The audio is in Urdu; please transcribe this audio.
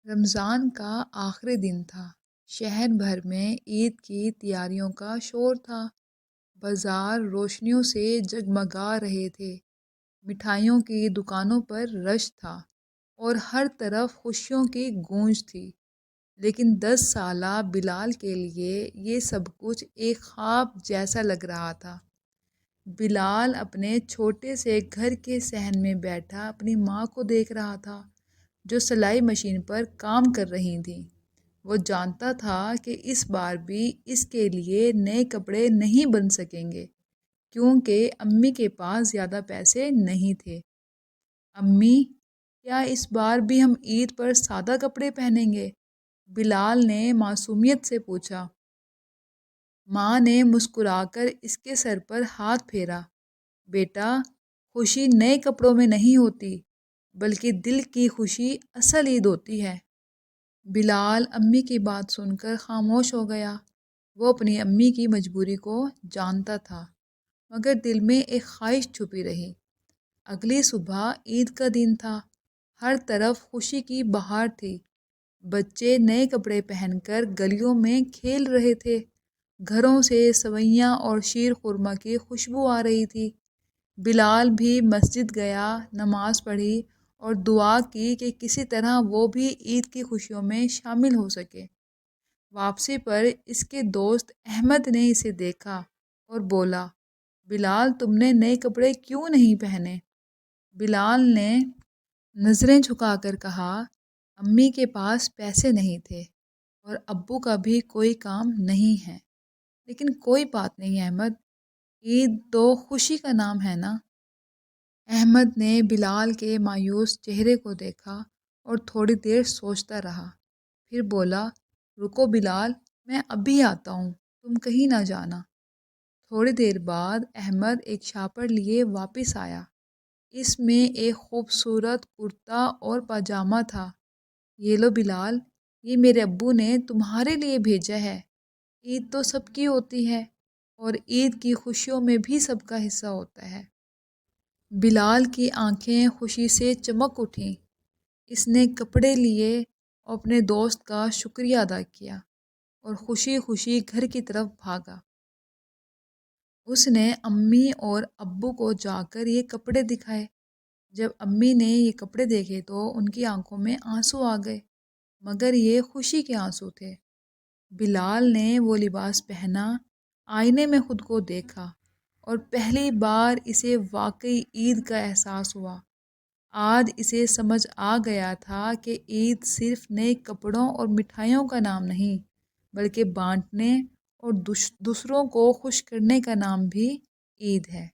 رمضان کا آخری دن تھا۔ شہر بھر میں عید کی تیاریوں کا شور تھا۔ بازار روشنیوں سے جگمگا رہے تھے، مٹھائیوں کی دکانوں پر رش تھا اور ہر طرف خوشیوں کی گونج تھی۔ لیکن 10 سالہ بلال کے لیے یہ سب کچھ ایک خواب جیسا لگ رہا تھا۔ بلال اپنے چھوٹے سے گھر کے صحن میں بیٹھا اپنی ماں کو دیکھ رہا تھا، جو سلائی مشین پر کام کر رہی تھیں۔ وہ جانتا تھا کہ اس بار بھی اس کے لیے نئے کپڑے نہیں بن سکیں گے، کیونکہ امی کے پاس زیادہ پیسے نہیں تھے۔ امی، کیا اس بار بھی ہم عید پر سادہ کپڑے پہنیں گے؟ بلال نے معصومیت سے پوچھا۔ ماں نے مسکرا کر اس کے سر پر ہاتھ پھیرا۔ بیٹا، خوشی نئے کپڑوں میں نہیں ہوتی، بلکہ دل کی خوشی اصل عید ہوتی ہے۔ بلال امی کی بات سن کر خاموش ہو گیا۔ وہ اپنی امی کی مجبوری کو جانتا تھا، مگر دل میں ایک خواہش چھپی رہی۔ اگلی صبح عید کا دن تھا۔ ہر طرف خوشی کی بہار تھی۔ بچے نئے کپڑے پہن کر گلیوں میں کھیل رہے تھے۔ گھروں سے سوئیاں اور شیر خورما کی خوشبو آ رہی تھی۔ بلال بھی مسجد گیا، نماز پڑھی اور دعا کی کہ کسی طرح وہ بھی عید کی خوشیوں میں شامل ہو سکے۔ واپسی پر اس کے دوست احمد نے اسے دیکھا اور بولا، بلال، تم نے نئے کپڑے کیوں نہیں پہنے؟ بلال نے نظریں جھکا کر کہا، امی کے پاس پیسے نہیں تھے اور ابو کا بھی کوئی کام نہیں ہے۔ لیکن کوئی بات نہیں احمد، عید تو خوشی کا نام ہے نا۔ احمد نے بلال کے مایوس چہرے کو دیکھا اور تھوڑی دیر سوچتا رہا، پھر بولا، رکو بلال، میں ابھی آتا ہوں، تم کہیں نہ جانا۔ تھوڑی دیر بعد احمد ایک شاپر لیے واپس آیا۔ اس میں ایک خوبصورت کرتا اور پاجامہ تھا۔ یہ لو بلال، یہ میرے ابو نے تمہارے لیے بھیجا ہے۔ عید تو سب کی ہوتی ہے اور عید کی خوشیوں میں بھی سب کا حصہ ہوتا ہے۔ بلال کی آنکھیں خوشی سے چمک اٹھیں۔ اس نے کپڑے لیے اور اپنے دوست کا شکریہ ادا کیا اور خوشی خوشی گھر کی طرف بھاگا۔ اس نے امی اور ابو کو جا کر یہ کپڑے دکھائے۔ جب امی نے یہ کپڑے دیکھے تو ان کی آنکھوں میں آنسو آ گئے، مگر یہ خوشی کے آنسو تھے۔ بلال نے وہ لباس پہنا، آئینے میں خود کو دیکھا اور پہلی بار اسے واقعی عید کا احساس ہوا۔ آج اسے سمجھ آ گیا تھا کہ عید صرف نئے کپڑوں اور مٹھائیوں کا نام نہیں، بلکہ بانٹنے اور دوسروں کو خوش کرنے کا نام بھی عید ہے۔